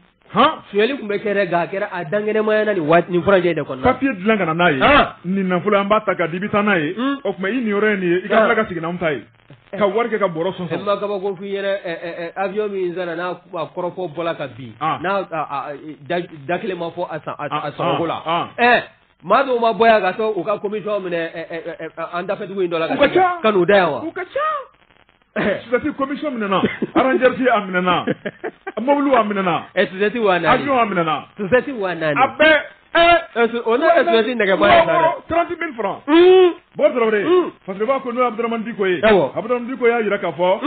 suyali tun bɛ kɛ nka a kɛra a dangɛnɛmaya na nin furanjɛ de kɔnɔ papier dilan ka na n'a ye nin nafolo an b'a ta ka di i bɛ taa n'a ye o tuma i nin yɔrɔ ye nin ye i ka tila ka segin n'anw ta ye ka wari kɛ ka bɔrɔ sɔn sɔn ma kabako f'i ɲɛna avion min sara n'a kɔrɔfɔ bɔla ka bin n'a da kelen ma fɔ a sɔngɔko la maa dɔw ma bɔ yan ka to u ka commission minɛ an dafɛdugu in dɔ la ka n'u da yan wa u ka ca sudɛti commission minɛna arrangeur a minɛna mobile a minɛna sudɛti wa naani avion a minɛna sudɛti wa naani a bɛɛ o ne sudɛti nɛgɛbɔ yan 30 000 francs bon tarawele faseba ko no Abdurrahman Diko ye Abdurrahman Diko ya yira ka fɔ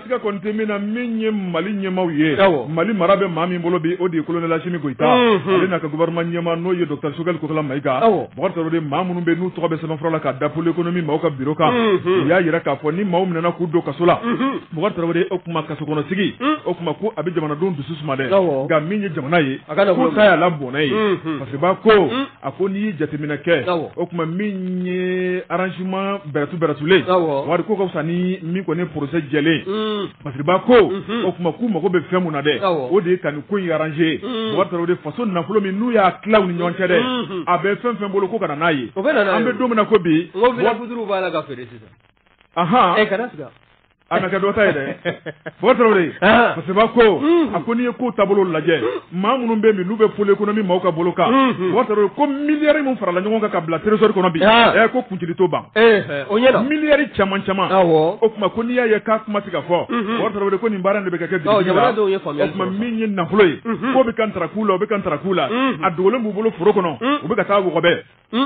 sika konte mina min ye Mali ɲɛmaw ye Mali mara bɛ maa min bolo bi o de ye colonel Assimi Goïta ale n'a ka gouvernement ɲɛma n'o ye docteur Choguel Kokala Maïga bon tarawele maa minnu bɛ n'u tɔgɔ bɛ sɛbɛnfura la ka da pôle économie maaw ka bureau kan u y'a yira k'a fɔ ni maaw minɛna k'u don kaso la bon tarawele o kuma kaso kɔnɔ sigi o kuma ko a bɛ jamanadenw dusu suma dɛ nka min ye jamana ye ko ta y'a la bɔnɛ ye faseba ko a ko n'i ye jateminɛ kɛ o kuma min ye arrangement bɛrɛtulen wari ko ka fisa ni min kɔni procès jɛlen faseba ko o kuma k'u mago bɛ fɛn mun na dɛ o de ye ka nin ko in arranger bon tarawele faso nafolo min n'u y'a tila u ni ɲɔgɔn cɛ dɛ a bɛ fɛn fɛn bolo ko ka na n'a ye an bɛ don min na ko bi n ko village b'a la ka feere sisan kana siga a na kɛ dɔ ta ye dɛ bon tarawele faseba ko a ko n'i ye ko taabolo lajɛ maa minnu bɛ min n'u bɛ pôle économie maaw ka bolo kan bon tarawele ko miliyari min farala ɲɔgɔn kan ka bila trésor kɔnɔ bi ko kuncili t'o ban o ɲɛna miliyari caman o kuma ko n'i y'a ye k'a kuma tɛ ka fɔ bon tarawele ko nin baara in de bɛ ka kɛ jamanadenw ye faamuyali o kuma min ye nafolo ye k'o bɛ ka ntara k'u la o bɛ ka ntara k'u la a dogolen b'u bolo foro kɔnɔ u bɛ ka taa wɔgɔbɛ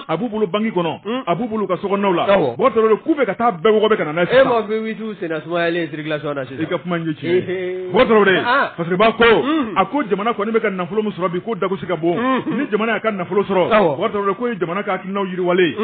a b'u bolo banki kɔnɔ a b'u bolo ka sokɔnɔnaw la bon tarawele k'u bɛ ka taa bɛɛ wɔgɔbɛ ka na n'a ye sisan e ma V8 senna sumayalen circulation na sisan i ka kuma in ye tiɲɛ ye bon tarawele faseba ko a ko jamana kɔni bɛ ka nafolo min sɔrɔ bi ko dagosi ka bon ni jamana y'a ka nafolo sɔrɔ bon tarawele ko ye jamana ka hakilinaw yiriwalen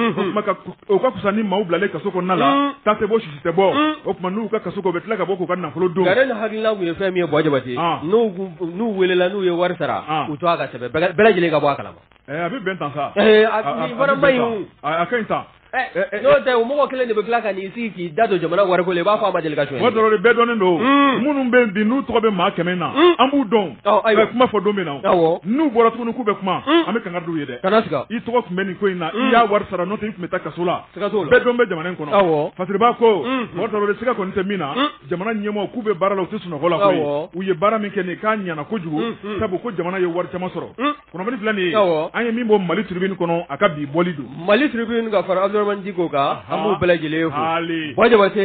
o ka fisa ni maaw bilalen kaso kɔnɔna la ta tɛ bɔ sisi tɛ bɔ o kuma n'u ka kaso kɔ u bɛ tila ka bɔ k'u ka nafolo don gare ni hakilina kun ye fɛn min ye Bɔ Jabate n'u welela n'u ye wari sara u to a ka sɛbɛn bɛɛ lajɛlen ka bɔ a kalama a bɛ bɛn tan sa nin fana ma ɲi a ka ɲi tan n'o tɛ o mɔgɔ kelen de bɛ tila ka n'i sigi k'i da don jamana wariko la i b'a fɔ a ma deli ka soɲɛ o dɔrɔn bɛɛ dɔnnen don minnu bɛ bi n'u tɔgɔ bɛ maa 100 na an b'u dɔn a bɛ kuma fɔ don min na n'u bɔra tuguni k'u bɛ kuma an bɛ kangari d'u ye dɛ kana siga i tɔgɔ tun bɛ nin ko in na i y'a wari sara n'o tɛ i tun bɛ taa kaso la bɛɛ dɔn bɛ jamana in kɔnɔ fasiriba ko o dɔrɔn siga kɔni tɛ min na jamana ɲɛmɔgɔ k'u bɛ baara la u tɛ sunɔgɔ la koyi u ye baara min kɛ nin k'a ɲana kojugu sabu ko jamana ye wari caman sɔrɔ kunnafoni filɛ nin ye an ye min bɔ Mali tribune kɔnɔ a ka bi bɔli don Mali tribune ka fara Abdurrahman Diko kan an b'u bɛɛ lajɛlen fo Bɔ Jabate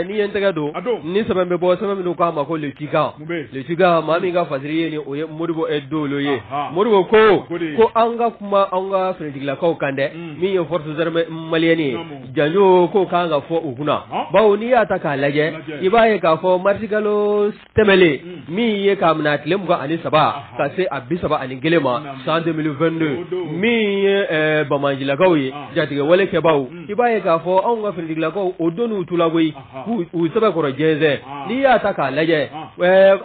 n'i ye n tɛgɛ don ni sɛbɛn bɛ bɔ sɛbɛn minnu k'a ma ko le Tikan maa min ka fasiri ye ni o ye Modibo Dolo ye Modibo ko an ka kuma an ka finitigilakaw kan dɛ min ye forces armées maliennes ye janjo ko kan ka fɔ u kunna bawo n'i y'a ta k'a lajɛ i b'a ye k'a fɔ marsikalo tɛmɛlen min ye k'a minɛ tile 23 ka se a 31 ma san 2022 min ye Bamanjilakaw ye jatigɛ wale kɛbaaw i b'a ye k'a fɔ anw ka finitigilakaw o don n'u tula koyi k'u sɛbɛn kɔrɔ jɛnsɛn n'i y'a ta k'a lajɛ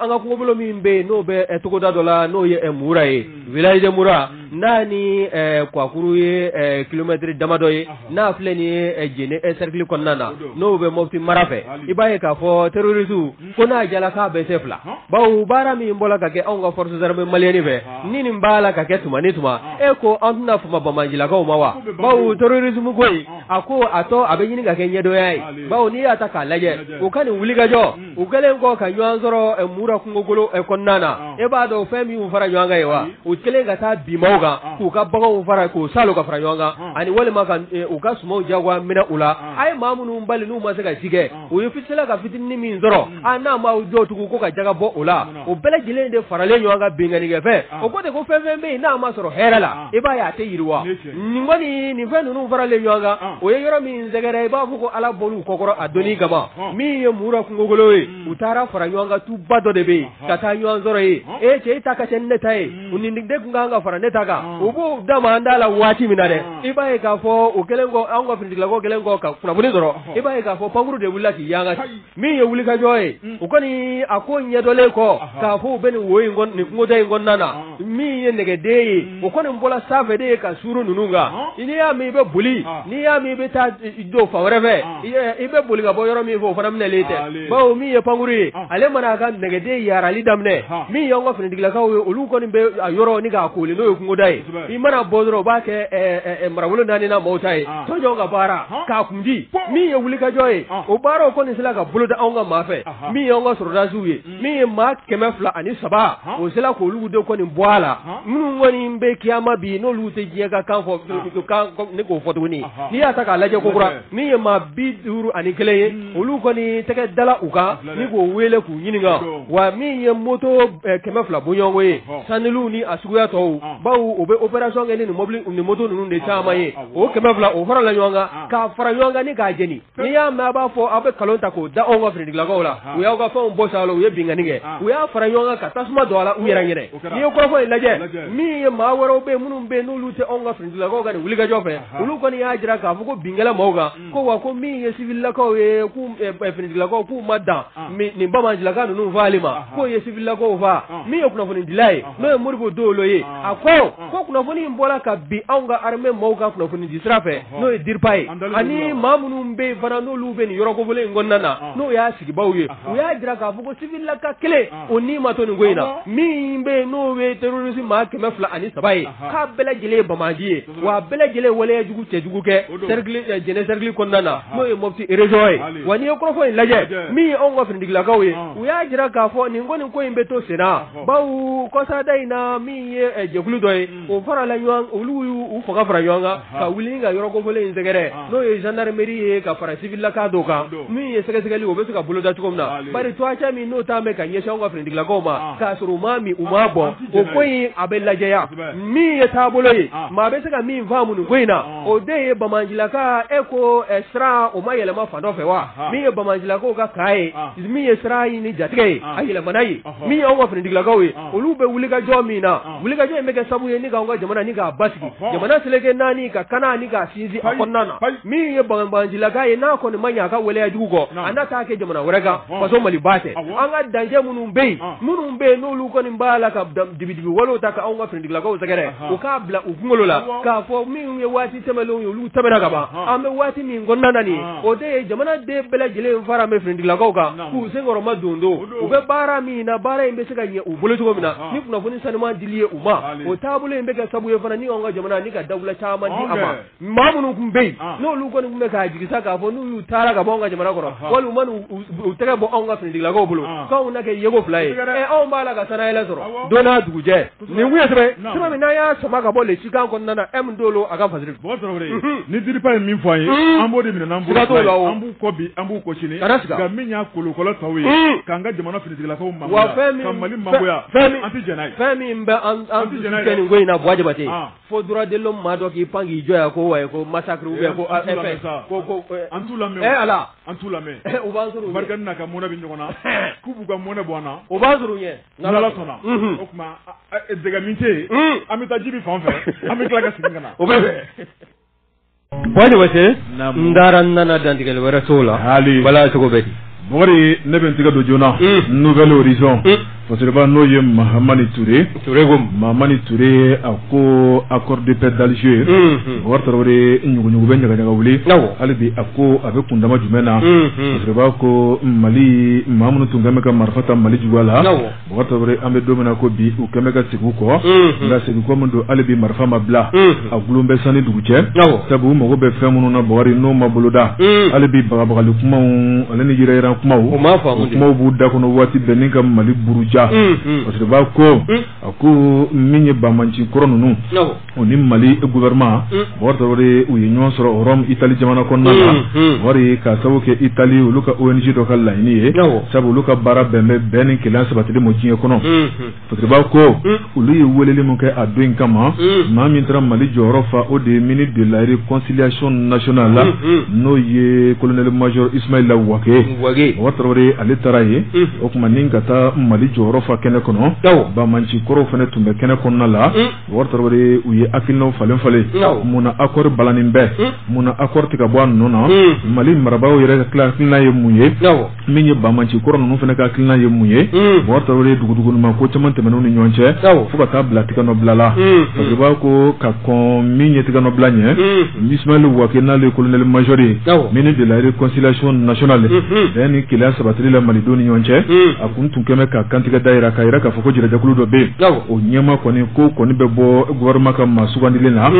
an ka kungobolo min bɛ yen n'o bɛ togoda dɔ la n'o ye Mura ye village Mura n'a ni Kwakuru ye kilomɛtiri damadɔ ye n'a filɛ nin ye Jene cercle kɔnɔna na n'o bɛ Mopti mara fɛ i b'a ye k'a fɔ terroriste ko n'a jala k'a bɛ se fila bawo baara min bɔra ka kɛ anw ka forces armées maliennes fɛ ni nin b'a la ka kɛ tuma ni tuma e ko an tɛna fama Bamanjilakaw ma wa bawo terrorisme ko a ko a tɔ a bɛ ɲini ka kɛ ɲɛdɔnya ye bawo n'i y'a ta k'a lajɛ u ka nin wulikajɔ u kɛlen kɔ ka ɲɔgɔn sɔrɔ Mura kungokolo kɔnɔna na e b'a dɔn fɛn min fara ɲɔgɔn kan ye wa u kɛlen ka taa bimaw kan k'u ka baganw fara k'u salo ka fara ɲɔgɔn kan ani walima ka u ka sumaw jagoya minɛ u la a ye maa minnu bali n'u ma se ka si kɛ u ye fitila ka fitinin min sɔrɔ n'a ma jɔ tugun ko ka jaga bɔ o la o bɛɛ lajɛlen de faralen ɲɔgɔn kan bingannikɛ fɛ o ko de ko fɛn fɛn bɛ yen n'a ma sɔrɔ hɛrɛ la i b'a ye a tɛ yiriwa nin kɔni nin fɛn ninnu faralen ɲɔgɔn kan o ye yɔrɔ min sɛgɛrɛ i b'a fɔ ko Ala bɔr'u kɔkɔrɔ a donni kama min ye Mura kungokolo ye u taara fara ɲɔgɔn kan tuba dɔ de bɛ yen ka taa ɲɔgɔn sɔrɔ ye cɛ i ta ka cɛ ni ne ta ye nin de tun kan ka fara ne ta kan u b'o da ma an da la waati min na dɛ i b'a ye k'a fɔ o kɛlen kɔ anw ka finitigilakaw kɛlen kɔ ka kunnafoni sɔrɔ i b'a ye k'a fɔ pankuru de wulila k'i yanga min ye wulikajɔ ye u kɔni a ko ɲɛdɔnlen kɔ k'a fɔ u bɛ nin wo in nin kungoda in kɔnɔna na min ye nɛgɛden ye o kɔni bɔra sanfɛ de ye ka suuru ninnu kan n'i y'a min i bɛ boli n'i y'a min i bɛ taa don fan wɛrɛ fɛ i bɛ boli ka bɔ yɔrɔ min fɛ o fana minɛlen tɛ bawo min ye pankuru ye ale mana a ka nɛgɛden yarali daminɛ min y'anw ka finitigilakaw ye olu kɔni bɛ a yɔrɔ ni k'a kooli n'o ye kungoda ye i mana bɔ dɔrɔn u b'a kɛ marabolo naani na mɔgɔw ta ye tɔnjɔnw ka baara k'a kun di min ye wulikajɔ ye o baaraw kɔni sera ka bolo da anw ka maa fɛ min y'anw ka sɔrɔdasiw ye min ye maa 203 o sera k'olu de kɔni bɔ a la minnu kɔni bɛ kiyama bi n'olu tɛ diɲɛ ka kan fɔ ne k'o fɔ tuguni n'i y'a ta k'a lajɛ kokura min ye maa 51 ye olu kɔni tɛgɛ dala u kan ni k'o wele k'u ɲininka wa min ye moto 200 bɔɲɔgɔnko ye sannilu ni a suguya tɔw bawo o be opération kɛ ni mobile ni moto ninnu de caman ye o 200 o fara la ɲɔgɔn kan k'a fara ɲɔgɔn kan ni k'a jeni n'i y'a mɛn a b'a fɔ aw bɛ kalon ta k'o da anw ka finitigilakaw la u y'aw ka fɛnw bɔ sa la u ye binkani kɛ u y'a fara ɲɔgɔn kan ka tasuma don a la u yɛrɛ ɲɛnɛ n'i ye kɔrɔfɔ in lajɛ min ye maa wɛrɛw bɛ minnu bɛ n'olu tɛ anw ka finitigilakaw ka nin wulikajɔ fɛ olu kɔni y'a jira k'a fɔ ko binkɛla maaw kan ko wa ko min ye civililakaw ye k'u finitigilakaw k'u ma dan nin bamanjilaka ninnu faali ma k'o ye civililakaw faa min ye kunnafonidila ye n'o ye Modibo Dolo ye a ko kunnafoni in bɔra ka bi anw ka armée maaw ka kunnafoni di sira fɛ n'o ye DIRPA ye ani maa minnu bɛ fana n'olu bɛ nin yɔrɔ kofɔlen in kɔnɔna na n'o y'a sigibaw ye u y'a jira k'a fɔ ko civililaka kelen o ni ma to nin ko in na min bɛ n'o ye terroriste maa 203 ye k'a bɛɛ lajɛlen ye bamaji ye wa bɛɛ lajɛlen waleyajugu cɛjugu kɛ jɛnɛ cercle kɔnɔna na n'o ye Mopti région ye wa n'i ye kɔrɔfɔ in lajɛ min ye anw ka finitigilakaw ye u y'a jira k'a fɔ nin ko in bɛ to sen na bawo kɔsada in na min ye jɛkulu dɔ ye o fara la ɲɔgɔn olu y'u fanga fara ɲɔgɔn kan ka wuli ka yɔrɔ kofɔlen in sɛgɛrɛ n'o ye gendarmerie ye ka fara civililaka dɔw kan min ye sɛgɛsɛgɛli o bɛ se ka bolo da cogo min na bari tuwaca min n'o t'a mɛn ka ɲɛsin anw ka finitigilakaw ma k'a sɔrɔ u m'a min u m'a bɔ o ko in a bɛ lajɛya min ye taabolo ye maa bɛ se ka min faamu nin ko in na o de ye bamanjilaka ko sira o ma yɛlɛma fan dɔ fɛ wa min ye bamanjilakaw ka kaa ye min ye sira ni jatigɛ ye a yɛlɛmana ye min ye anw ka finitigilakaw ye olu bɛ wulikajɔ min na wulikajɔ in bɛ kɛ sabu ye ni k'anw ka jamana ni k'a basigi jamana seleke naani ka kana ni k'a sinsin a kɔnɔna na min ye bamanjilaka ye n'a kɔni ma ɲɛ a ka waleyajugu kɔ a n'a t'a kɛ jamana wɛrɛ kan faso Mali ba tɛ an ka danger minnu bɛ yen n'olu kɔni b'a la ka dibidibi walew ta ka anw ka finitigilakaw sɛgɛrɛ o k'a bila u kunkolo la k'a fɔ min ye waati tɛmɛnlenw ye olu tɛmɛna ka ban an bɛ waati min kɔnɔna na nin o de ye jamanaden bɛɛ lajɛlen fara bɛ finitigilakaw kan k'u senkɔrɔma don u bɛ baara min na baara in bɛ se ka ɲɛ u bolo cogo min na ni kunnafoni sanuman dili ye u ma o taabolo in bɛ kɛ sabu ye fana ni anw ka jamana ni ka dawula caman di a ma maa minnu tun bɛ yen n'olu kɔni tun bɛ k'a jigisa k'a fɔ n'u y'u taara ka bɔ anw ka jamana kɔrɔ walima u tɛgɛ bɔ anw ka finitigilakaw bolo k'anw na kɛ yego fila ye anw b'a la ka sanayɛlɛ sɔrɔ don n'a dugujɛ nin kun ye sɛbɛn min n'an y'a sama ka bɔ le cikan kɔnɔna na M Dolo a ka fasiri ni DIRPA ye min fɔ an ye an b'o de minɛ n'an bolo an b'u kɔ bi an b'u kɔ sini nka min y'a kolokɔlɔ tɔw ye k'an ka jamana finitigilakaw magoya ka Mali magoya an tɛ jɛn n'a ye fɛn min bɛ an kɛ nin ko in na Buwa Jabate fo droit de l'homme maa dɔ k'i pan k'i jɔ yan ko massacre ou bien ko an t'u lamɛn ala an t'u lamɛn u b'an sɔrɔ barika n'a ka mɔnɛ bɛ ɲɔgɔn na k'u b'u ka mɔnɛ bɔ an na o b'an sɔrɔ ɲɛ n'Ala sɔnna o tuma dɛgɛ min tɛ yen an bɛ taa jibi fan fɛ an bɛ tila ka segin ka na o bɛ bɛn Buwa Jabate n taara n nana dantigɛli wɛrɛ t'o la bala cogo bɛ di Bɔgɔri ne bɛ n tɛgɛ don joona Nouvelle Horizon Fosireba n'o ye Mahamani Touré Mahamani Touré a ko accord de paix d'Alger Bɔgɔri Tarawele ɲuguɲugu bɛ ɲagaɲaga wuli hali bi a ko a bɛ kundama jumɛn na Fosireba ko Mali maa minnu tun kɛn bɛ ka marifa ta Mali juguya la Bɔgɔri Tarawele an bɛ don min na ko bi u kɛn bɛ ka segin u kɔ nka segin kɔ min don hali bi marifa ma bila a gulon bɛ sanni dugu cɛ sabu u mago bɛ fɛn minnu na Bɔgɔri n'o ma boloda hali bi bagabagali kumaw ale ni yɛrɛyɛrɛ kumaw b'u da kɔnɔ waati bɛɛ ni ka Mali buruja parce que b'a ko a ko min ye bamanci kɔrɔ ninnu o ni Mali gouvernement Bɔgɔri Tarawele u ye ɲɔgɔn sɔrɔ Rome Italie jamana kɔnɔna la Bɔgɔri ka sababu kɛ Italie olu ka ONG dɔ ka laɲini ye sabu olu ka baara bɛn ni keleya sabatili ma diɲɛ kɔnɔ parce que b'a ko olu ye weleli min kɛ a don in kama maa min taara Mali jɔyɔrɔ fa o de ye ministre de la réconciliation nationale la n'o ye colonel major Ismaïla Wake Bɔgɔri Tarawele ale taara ye o tuma ni ka taa Mali jɔyɔrɔ fa kɛnɛ kɔnɔ bamanci kɔrɔw fana tun bɛ kɛnɛ kɔnɔna la Bɔgɔri Tarawele u ye hakilinaw falen munna accord balanin bɛɛ munna accord tɛ ka bɔ a nɔ na Mali marabagaw yɛrɛ ka hakilina ye mun ye min ye bamanci kɔrɔ ninnu fana ka hakilina ye mun ye Bɔgɔri Tarawele dugudugunuma ko caman tɛmɛn'u ni ɲɔgɔn cɛ fo ka taa bila tigɛnɔbila la parce que b'a ko ka kɔn min ye tigɛnɔbila ɲɛ Ismaïla Wake n'ale ye colonel major ye ministre de la réconciliation nationale ni keleya sabatili la Malidenw ni ɲɔgɔn cɛ a kun tun kɛmɛ ka kantigɛ da yira k'a yira k'a fɔ ko jɛrɛjɛkulu dɔ bɛ yen o ɲɛma kɔni ko kɔni bɛ bɔ gouvernement ka maa sugandilen na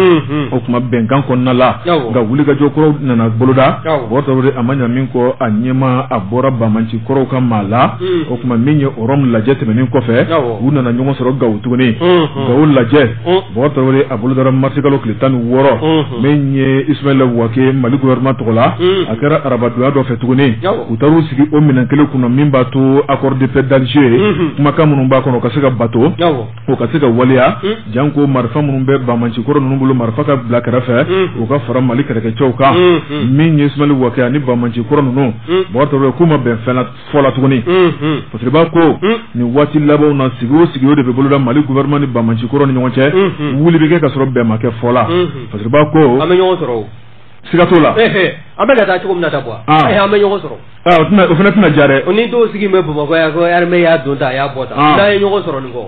o tuma bɛnkan kɔnɔna la nka wulikajɔ kɔrɔw nana boloda Bɔgɔri Tarawele a ma ɲɛ min kɔ a ɲɛma a bɔra bamanci kɔrɔw ka maa la o tuma min ye Rome lajɛ tɛmɛnen kɔfɛ u nana ɲɔgɔn sɔrɔ Gawo tuguni Gawo lajɛ Bɔgɔri Tarawele a bolodara mars kalo tile 16 min ye Ismaïla Wake Mali gouvernement tɔgɔ la a kɛra arabadonya dɔ fɛ tuguni u taar'u sigi o minɛn kelen kunna min b'a to accord de paix d'Alger kumakan minnu b'a kɔnɔ ka se ka bato o ka se ka waleya janko marifa minnu bɛ Bamancikɔrɔ ninnu bolo marifa ka bila kɛrɛfɛ o ka fara Mali kɛlɛkɛcɛw kan min ye Ismail Wakɛ ani Bamancikɔrɔ ninnu bɔtɔ k'u ma bɛn fɛn fɔ la tuguni parce que b'a ko nin waati labanw na sigi o sigi o de bɛ boloda Mali gouvernement ni Bamancikɔrɔ ni ɲɔgɔn cɛ wuli bɛ kɛ ka sɔrɔ bɛn ma kɛ fɔ la parce que b'a ko an bɛ ɲɔgɔn sɔrɔ siga t'o la an bɛ ka taa cogo min na ta quoi an bɛ ɲɔgɔn sɔrɔ o fana tɛna ja dɛ ni dɔw sigi bɛ Bamakɔ yan ko armée y'a don ta a y'a bɔ ta n'a ye ɲɔgɔn sɔrɔ nin kɔ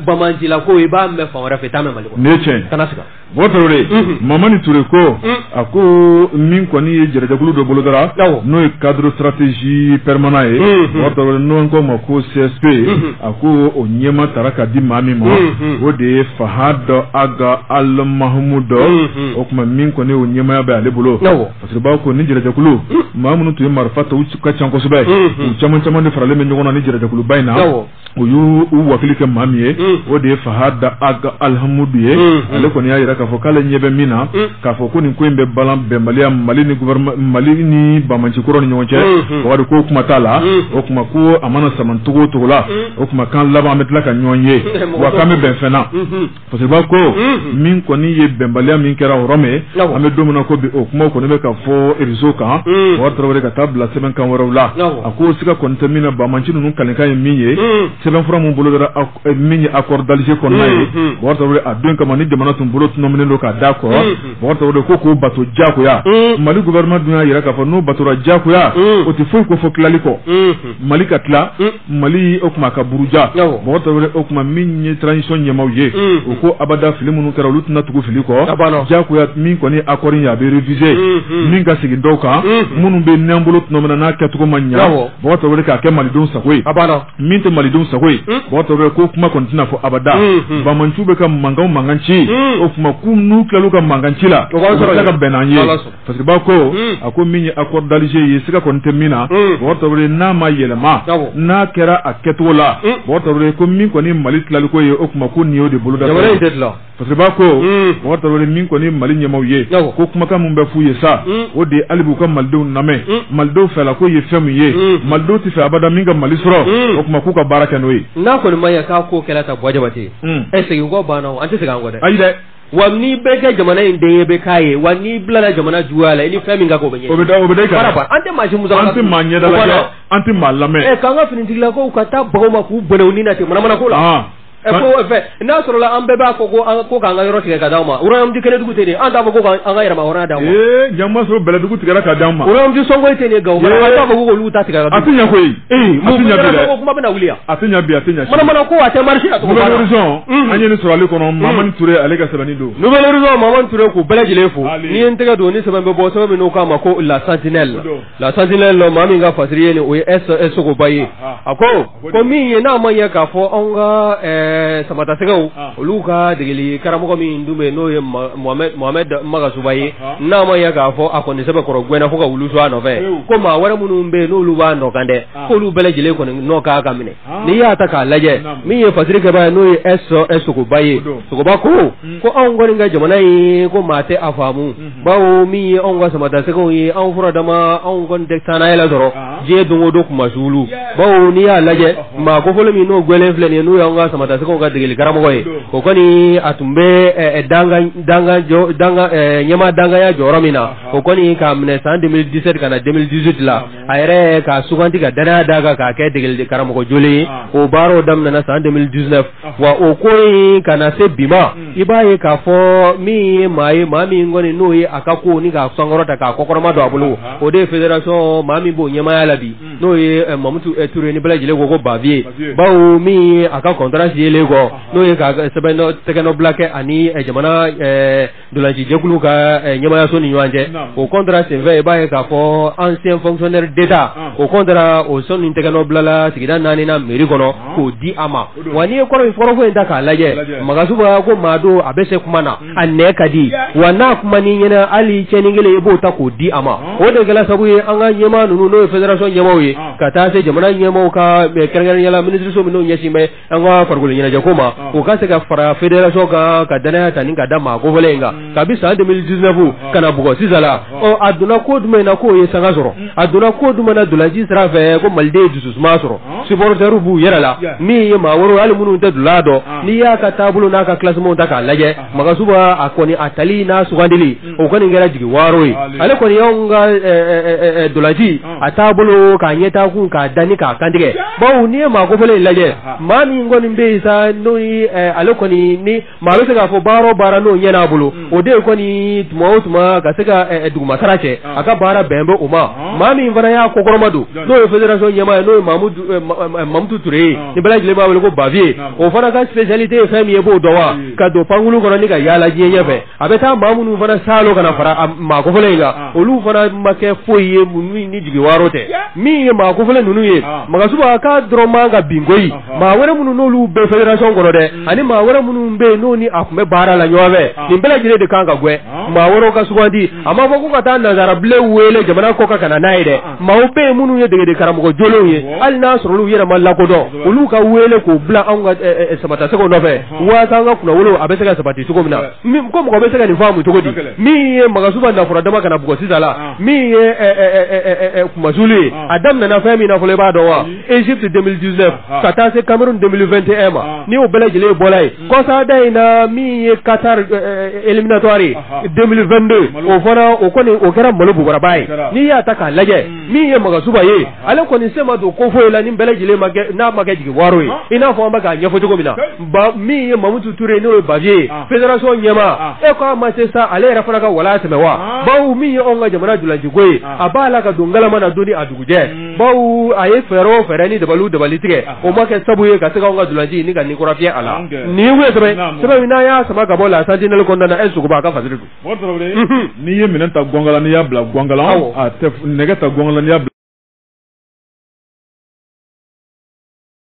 Bamancila ko i b'a mɛn fan wɛrɛ fɛ i t'a mɛn Mali kɔnɔ nin ye tiɲɛ kana siga Bɔtɔrɔ Mamani Touré ko a ko min kɔni ye jɛrɛjɛkulu dɔ bolo dara n'o ye cadre stratégie permanent ye Bɔtɔrɔ n'o ko ma ko CSP a ko o ɲɛma tara ka di maa min ma o de ye Fahad Aga Al Mahmoud o kuma min kɔni o ɲɛmaya bɛ ale bolo parce que b'a ko ni jɛrɛjɛkulu maa minnu tun ye marifa ta u ka ca kosɛbɛ u caman de faralen bɛ ɲɔgɔn na ni jɛrɛjɛkuluba in na u y'u wakili kɛ maa min ye o de ye Fahad Aga Al Mahmoud ye ale kɔni y'a yira k'a fɔ k'ale ɲɛ bɛ min na k'a fɔ ko nin ko in bɛ balan bɛnbaliya Mali ni Bamancikɔrɔ ni ɲɔgɔn cɛ wari ko kuma t'a la o kuma ko a mana sama togo o togo la o kuma kan laban an bɛ tila ka ɲɔgɔn ye wa k'an bɛ bɛn fɛn na parce que b'a ko min kɔni ye bɛnbaliya min kɛra o yɔrɔ min an bɛ don min na ko bi o kumaw kɔni bɛ ka fɔ réseau kan wari tarawele ka taa bila sɛbɛnkan wɛrɛw la a ko siga kɔni tɛ min na Bamanci ninnu kalikan ye min ye sɛbɛnfura min bolo dara min ye accord d'Alger kɔnɔna ye wari tarawele a don kama ni jamana tun bolo tunɔminen don k'a da kɔrɔ bɔgɔtɔ de ko k'o bato jagoya Mali gouvernement dun y'a yira k'a fɔ n'o batora jagoya o tɛ foyi ko fɔ tilali kɔ Mali ka tila Mali o kuma ka buruja bɔgɔtɔ o kuma min ye transition ɲɛmaw ye o ko abada fili minnu kɛra olu tɛna tugu fili kɔ jagoya min kɔni accord in a bɛ réviser min ka segin dɔw kan minnu bɛ n'an bolo tunɔmina n'a kɛcogo ma ɲa bɔgɔtɔ k'a kɛ malidenw sago ye min tɛ malidenw sago ye bɔgɔtɔ ko kuma kɔni tɛna fɔ abada Bamanciw bɛ ka mankan ci o kuma n'u tilal'u ka mankan ci la o bɛ ka bɛn n'an ye parce que b'a ko a ko min ye accord d'Alger ye siga kɔni tɛ min na bɔgɔtɔ n'a ma yɛlɛma n'a kɛra a kɛcogo la bɔgɔtɔ ko min kɔni Mali tilaliko ye o kuma ko nin y'o de boloda parce que b'a ko bɔgɔtɔ min kɔni Mali ɲɛmaw ye ko kumakan min bɛ f'u ye sa o de ye hali b'u ka malidenw lamɛn malidenw fɛla ko ye fɛn min ye malidenw tɛ fɛ abada min ka Mali sɔrɔ o kuma k'u ka baara kɛ n'o ye n'a kɔni ma ɲɛ k'a ko kɛra ta Buwa Jabate segin kɔ banna an tɛ segin an kɔ dɛ ayi dɛ wa n'i bɛ kɛ jamana in den ye bɛ k'a ye wa n'i bilala jamana juguya la i ni fɛn min ka k'o bɛ ɲɛ o bɛ da i kan an tɛ maa si musa an tɛ maa ɲɛdala kɛ an tɛ maa lamɛn k'an ka finitigilakaw ka taa baganw ma k'u bɔnɛ u ni na ten manamana ko la ko fɛ n'a sɔrɔla an bɛɛ b'a fɔ ko k'an ka yɔrɔ tigɛ ka d'anw ma royaume kɛnɛdugu tɛ nin an t'a fɔ ko k'an ka yɛrɛma hɔrɔnya d'anw ma jama sɔrɔ bɛlɛdugu tigɛra ka d'anw ma royaume sɔnko tɛ nin Gawo an t'a fɔ ko k'olu ta tigɛ ka a tɛ ɲɛ koyi a tɛ ɲɛ bi dɛ kuma bɛna wuli yan a tɛ ɲɛ bi a tɛ ɲɛ manamana ko a tɛ marché a tɔgɔ Nouvelle Horizon an ye nin sɔrɔ ale kɔnɔ Mamani Touré ale ka sɛbɛnni don Nouvelle Horizon Mamani Touré k'u bɛɛ lajɛlen fo n'i ye n tɛgɛ don ni sɛbɛn bɛ bɔ sɛbɛn min n'o k'a ma ko la sentinelle maa min ka fasiri ye nin o ye S Sogoba ye a ko min ye n'a ma ɲɛ k'a fɔ anw ka samata sɛgɛw olu ka degeli karamɔgɔ min dun bɛ n'o ye Mohamed Magasuba ye n'a ma ɲɛ k'a fɔ a kɔni sɛbɛn kɔrɔ gɛnna fo ka wulu so a nɔfɛ ko maa wɛrɛ minnu bɛ yen n'olu b'a nɔ kan dɛ k'olu bɛɛ lajɛlen kɔni nɔ k'a ka minɛ n'i y'a ta k'a lajɛ min ye fasiri kɛbaa ye n'o ye S Sogoba ye Sogoba ko anw kɔni ka jamana in ko maa tɛ a faamu bawo min ye anw ka samata sɛgɛw ye anw fura dama anw kɔni tɛ taa n'a yɛlɛ sɔrɔ diɲɛ don o don kuma suulu bawo n'i y'a lajɛ maa kofɔlen min n'o gwɛlen filɛ nin ye n'o y'anw ka samata sɛgɛw ka degeli karamɔgɔ ye o kɔni a tun bɛ ɲɛma danganya jɔyɔrɔ min na o kɔni k'a minɛ san 2017 ka na 2018 la a yɛrɛ ka suganti ka danaya d'a kan k'a kɛ degeli karamɔgɔ jolen ye o baaraw daminɛna san 2019 wa o ko in ka na se bi ma i b'a ye k'a fɔ min ye maa min kɔni n'o ye a ka ko ni k'a sankɔrɔta k'a kɔkɔrɔma don a bolo o de ye fédération maa min b'o ɲɛmaya la bi n'o ye Mamutu Touré ni bɛɛ lajɛlen ko ko Bavier bawo min ye a ka contrat signé kɔ n'o ye ka sɛbɛn tɛgɛnɔ bila kɛ ani jamana ndolanci jɛkulu ka ɲɛmayaso ni ɲɔgɔn cɛ o contrat senfɛ i b'a ye k'a fɔ ancien fonctionnaire d'État o contrat o sɔn ni tɛgɛnɔ bilala sigida 4 na mairie kɔnɔ k'o di a ma wa n'i ye kɔrɔfɔ in ta k'a lajɛ Magasuba ko maa don a bɛ se kuma na a nɛ ka di wa n'a kuma ni ɲɛna hali cɛnni kelen i b'o ta k'o di a ma o de kɛla sabu ye an ka ɲɛmaa ninnu n'o ye fédération ɲɛmaaw ye ka taa se jamana ɲɛmaaw ka kɛrɛnkɛrɛnnenya la ministre minnu ɲɛsin bɛ an ka farikolo ɲɛnajɛ ko ma o ka se ka fara fédération kan ka danaya ta ni ka da maa kofɔlen in kan kabi san 2019 kana bugo sizala o aduna ko dum na ko ye sanga soro aduna ko dum na dulaji sira fe ko malde dusu sma soro supporteru bu yerala mi ye ma woro al munu te dulado ni ya ka tabulu na ka classement ta ka laje maga suba akoni atali na sugandili o koni ngera jigi waro yi ale koni yonga dulaji atabulu ka nyeta ku ka dani ka kandige bawu ni ma ko fele laje mami ngoni be sa no yi ale koni ni ma lo se ga fo baro bara no nyena bulu o de koni tuma ka se ga duguma sarache aka bara bembe uma mami ngona ya ko goromadu no federation nyama no Mamadou Touré ni bala jile ba ko bavie o fana ka spécialité fami e bo dowa ka do pangulu kono ni ga yala jiye fe abeta mamunu fana salo kana fara ma ko folenga olu fana make foye munni ni jigi warote mi ma ko folen nunu ye maga suba ka droma ga bingoyi ma were munu no lu be federation kono de ani ma were munu be no ni akume bara la nyowe ni bala jile de kanga gwe ma woro ka sugandi ama ko ka ta nazara ble wele jamana ko ka kana naide ma obe munu ye de karamo jolo ye al nasrulu yera malla ko do olu ka wele ko bla anga sabata seko no fe wa tanga kuna wolo abeseka sabati seko mina mi ko mo beseka ni famu to godi mi maga suba na fura dama kana bugo sizala mi kumazuli adam na fami na fole ba do wa Egypte 2019 kata se Cameroun 2021 ma ni o bela jile bolay ko sa dai na mi Qatar éliminatoire 2022 o fona o koni o kera molo bugora bay ni ya taka laje mi maga suba ye ale koni sema do ko fo la ni bela jile na mage jigi waro ina fo mbaga nyafo to gomina ba mi Mamadou Touré no bavie fédération nyama e ko ma se sa ale ra fara ka wala temewa bawu mi onga jamana dulanji goyi abala ka dungala mana doni aduguje bawu aye fere ni debalu debalitige o ma ke sabu ye ka se ka onga dulanji ni ga ni ko rafia ala ni we sebe ina ya sama ka bola santinel ko ndana ensu ko ba ka fasiru ni ye minanta gongala ni ya bla gongala a te nega ta gongala ni ya